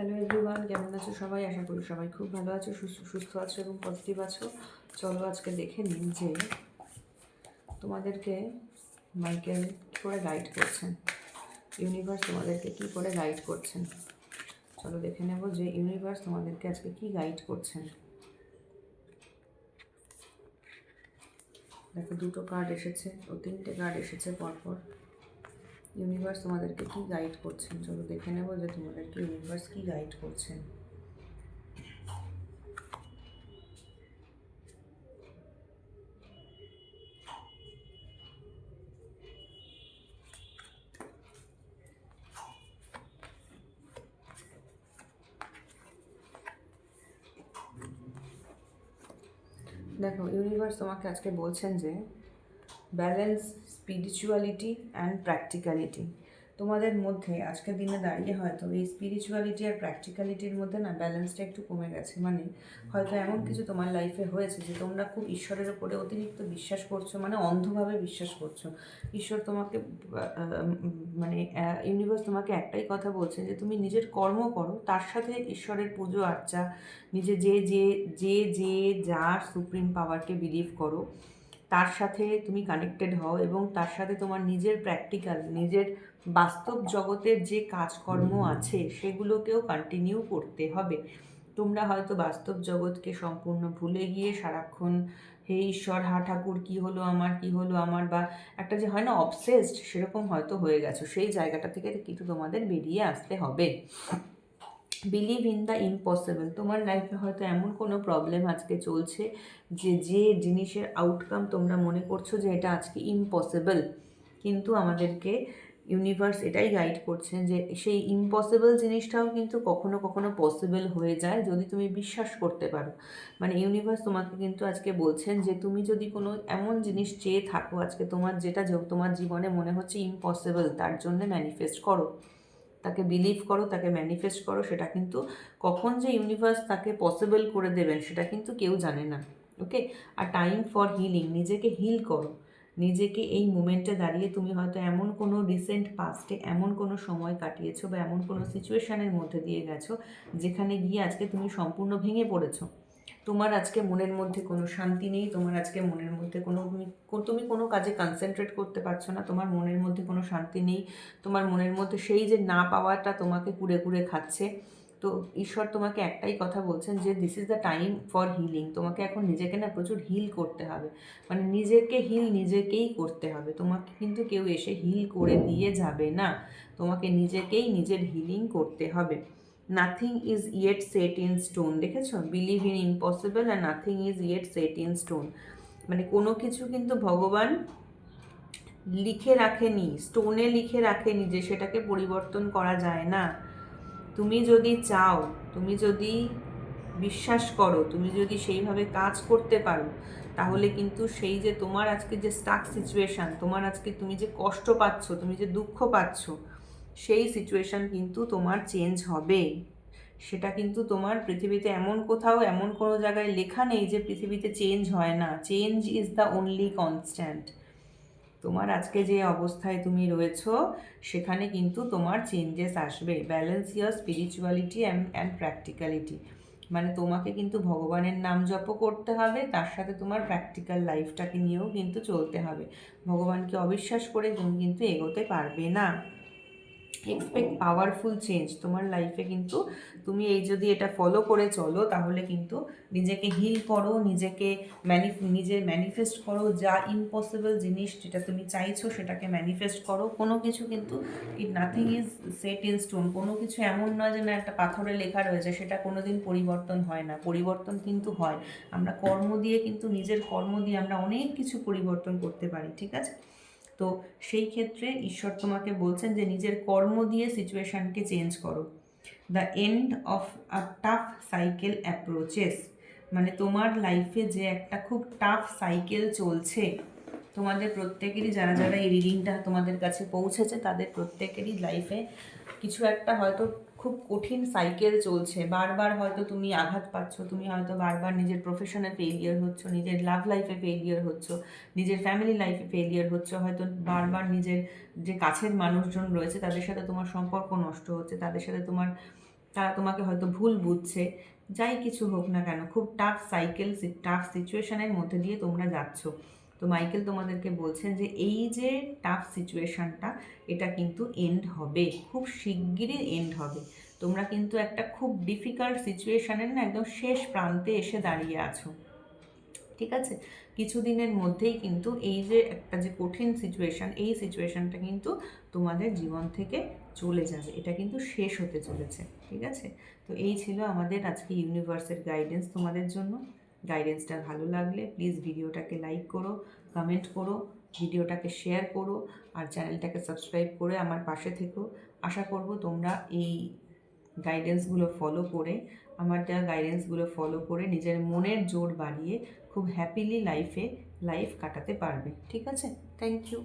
Hello everyone, কেমন আছো সবাই? আশা করি সবাই খুব ভালো আছো, সুস্থ আছো এবং পজিটিভ আছো। চলো আজকে দেখে নিন যে তোমাদেরকে মাইকেল কী করে গাইড করছেন, ইউনিভার্স তোমাদেরকে কী করে গাইড করছেন। চলো দেখে নেব যে ইউনিভার্স তোমাদেরকে আজকে কী গাইড করছেন। দেখো, দুটো কার্ড এসেছে ও তিনটে কার্ড এসেছে পরপর। ইউনিভার্স তোমাদেরকে কী গাইড করছেন, চলো দেখে নেব যে তোমাদেরকে ইউনিভার্স কী গাইড করছেন। দেখো, ইউনিভার্স তোমাকে আজকে বলছেন যে ব্যালেন্স স্পিরিচুয়ালিটি অ্যান্ড প্র্যাকটিক্যালিটি। তোমাদের মধ্যে আজকের দিনে দাঁড়িয়ে হয়তো এই স্পিরিচুয়ালিটি আর প্র্যাকটিক্যালিটির মধ্যে না ব্যালেন্সটা একটু কমে গেছে। মানে হয়তো এমন কিছু তোমার লাইফে হয়েছে যে তোমরা খুব ঈশ্বরের উপরে অতিরিক্ত বিশ্বাস করছো, মানে অন্ধভাবে বিশ্বাস করছো। ঈশ্বর তোমাকে মানে ইউনিভার্স তোমাকে একটাই কথা বলছে যে তুমি নিজের কর্ম করো, তার সাথে ঈশ্বরের পুজো আর্চা, নিজে যে যে যে যে যার সুপ্রিম পাওয়ারকে বিলিভ করো তার সাথে তুমি কানেক্টেড হও এবং তার সাথে তোমার নিজের প্র্যাকটিক্যাল, নিজের বাস্তব জগতের যে কাজকর্ম আছে সেগুলোকেও কন্টিনিউ করতে হবে। তোমরা হয়তো বাস্তব জগৎকে সম্পূর্ণ ভুলে গিয়ে সারাক্ষণ হে ঈশ্বর, হা ঠাকুর, কী হলো আমার, কী হলো আমার, বা একটা যে হয় না অবসেসড, সেরকম হয়তো হয়ে গেছো। সেই জায়গাটা থেকে কিন্তু তোমাদের বেরিয়ে আসতে হবে। Believe in the impossible. তোমার লাইফে হয়তো এমন কোনো প্রবলেম আজকে চলছে যে যে জিনিসের আউটকাম তোমরা মনে করছো যে এটা আজকে ইম্পসিবল, কিন্তু আমাদেরকে ইউনিভার্স এটাই গাইড করছেন যে সেই ইম্পসিবল জিনিসটাও কিন্তু কখনো কখনো পসিবল হয়ে যায় যদি তুমি বিশ্বাস করতে পারো। মানে ইউনিভার্স তোমাকে কিন্তু আজকে বলছেন যে তুমি যদি কোনো এমন জিনিস চেয়ে থাকো আজকে, তোমার যেটা তোমার জীবনে মনে হচ্ছে ইম্পসিবল, তার জন্য ম্যানিফেস্ট করো, তাকে বিলিভ করো, তাকে ম্যানিফেস্ট করো। সেটা কিন্তু কখন যে ইউনিভার্স তাকে পসিবল করে দেবেন সেটা কিন্তু কেউ জানে না। ওকে, আর টাইম ফর হিলিং, নিজেকে হিল করো। নিজেকে এই মোমেন্টে দাঁড়িয়ে তুমি হয়তো এমন কোনো রিসেন্ট পাস্টে এমন কোনো সময় কাটিয়েছো বা এমন কোনো সিচুয়েশানের মধ্যে দিয়ে গেছো যেখানে গিয়ে আজকে তুমি সম্পূর্ণ ভেঙে পড়েছো। তোমার আজকে মনের মধ্যে কোনো শান্তি নেই, তোমার আজকে মনের মধ্যে তুমি কোনো কাজে কনসেন্ট্রেট করতে পারছো না, তোমার মনের মধ্যে কোনো শান্তি নেই, তোমার মনের মধ্যে সেই যে না পাওয়াটা তোমাকে কুড়ে কুড়ে খাচ্ছে। তো ঈশ্বর তোমাকে একটাই কথা বলছেন যে this is the time for healing. তোমাকে এখন নিজেকে না প্রচুর হিল করতে হবে, মানে নিজেকে হিল নিজেকেই করতে হবে। তোমাকে কিন্তু কেউ এসে হিল করে দিয়ে যাবে না, তোমাকে নিজেকেই নিজের হিলিং করতে হবে। Nothing is yet set in stone, দেখেছো? Believe in impossible and nothing is yet set in stone. মানে কোনো কিছু কিন্তু ভগবান লিখে রাখেনি, স্টোনে লিখে রাখেনি যে সেটাকে পরিবর্তন করা যায় না। তুমি যদি চাও, তুমি যদি বিশ্বাস করো, তুমি যদি সেইভাবে কাজ করতে পারো, তাহলে কিন্তু সেই যে তোমার আজকে যে স্টাক সিচুয়েশান, তোমার আজকে তুমি যে কষ্ট পাচ্ছ, তুমি যে দুঃখ পাচ্ছ, সেই সিচুয়েশান কিন্তু তোমার চেঞ্জ হবে। সেটা কিন্তু তোমার পৃথিবীতে এমন কোথাও এমন কোনো জায়গায় লেখা নেই যে পৃথিবীতে চেঞ্জ হয় না। Change is the only constant. তোমার আজকে যে অবস্থায় তুমি রয়েছো সেখানে কিন্তু তোমার চেঞ্জেস আসবে। Balance year spirituality and practicality. মানে তোমাকে কিন্তু ভগবানের নাম জপও করতে হবে, তার সাথে তোমার প্র্যাকটিক্যাল লাইফটাকে নিয়েও কিন্তু চলতে হবে। ভগবানকে অবিশ্বাস করে তুমি কিন্তু এগোতে পারবে না। এক্সপেক্ট পাওয়ারফুল চেঞ্জ তোমার লাইফে। কিন্তু তুমি এই যদি এটা ফলো করে চলো তাহলে কিন্তু নিজেকে হিল করো, নিজেকে নিজের ম্যানিফেস্ট করো। যা ইম্পসিবল জিনিস যেটা তুমি চাইছো সেটাকে ম্যানিফেস্ট করো। কোনো কিছু কিন্তু nothing is set in stone. কোনো কিছু এমন নয় যে না একটা পাথরে লেখা রয়েছে সেটা কোনো দিন পরিবর্তন হয় না। পরিবর্তন কিন্তু হয়। আমরা কর্ম দিয়ে, কিন্তু নিজের কর্ম দিয়ে আমরা অনেক কিছু পরিবর্তন করতে পারি, ঠিক আছে? তো সেই ক্ষেত্রে ঈশ্বর তোমাকে বলছেন যে নিজের কর্ম দিয়ে সিচুয়েশানকে চেঞ্জ করো। The end of a tough cycle approaches. মানে তোমার লাইফে যে একটা খুব টাফ সাইকেল চলছে, তোমাদের প্রত্যেকেরই, যারা যারা এই রিডিংটা তোমাদের কাছে পৌঁছেছে তাদের প্রত্যেকেরই লাইফে কিছু একটা হয়তো খুব কঠিন সাইকেল চলছে। বারবার হয়তো তুমি আঘাত পাচ্ছ, তুমি হয়তো বারবার নিজের প্রফেশনে ফেলিয়ার হচ্ছ, নিজের লাভ লাইফে ফেলিয়ার হচ্ছ, নিজের ফ্যামিলি লাইফে ফেলিয়ার হচ্ছ, হয়তো বারবার নিজের যে কাছের মানুষজন রয়েছে তাদের সাথে তোমার সম্পর্ক নষ্ট হচ্ছে, তারা তোমাকে হয়তো ভুল বুঝছে, যাই কিছু হোক না কেন, খুব টাফ সাইকেল, টাফ সিচুয়েশনের মধ্যে দিয়ে তোমরা যাচ্ছ। তো মাইকেল তোমাদেরকে বলছেন যে এই যে টাফ সিচুয়েশনটা, এটা কিন্তু এন্ড হবে, খুব শিগগিরই এন্ড হবে। তোমরা কিন্তু একটা খুব ডিফিকাল্ট সিচুয়েশনের না একদম শেষ প্রান্তে এসে দাঁড়িয়ে আছো, ঠিক আছে? কিছুদিনের মধ্যেই কিন্তু এই যে একটা যে কঠিন সিচুয়েশান, এই সিচুয়েশানটা কিন্তু তোমাদের জীবন থেকে চলে যাবে, এটা কিন্তু শেষ হতে চলেছে, ঠিক আছে? তো এই ছিল আমাদের আজকে ইউনিভার্সের গাইডেন্স তোমাদের জন্য। গাইডেন্সটা ভালো লাগলে প্লিজ ভিডিওটাকে লাইক করো, কমেন্ট করো, ভিডিওটাকে শেয়ার করো, আর চ্যানেলটাকে সাবস্ক্রাইব করে আমার পাশে থেকো। আশা করব তোমরা এই গাইডেন্সগুলো ফলো করে, আমার দেওয়া গাইডেন্সগুলো ফলো করে নিজের মনের জোর বাড়িয়ে খুব হ্যাপিলি লাইফ কাটাতে পারবে, ঠিক আছে? Thank you.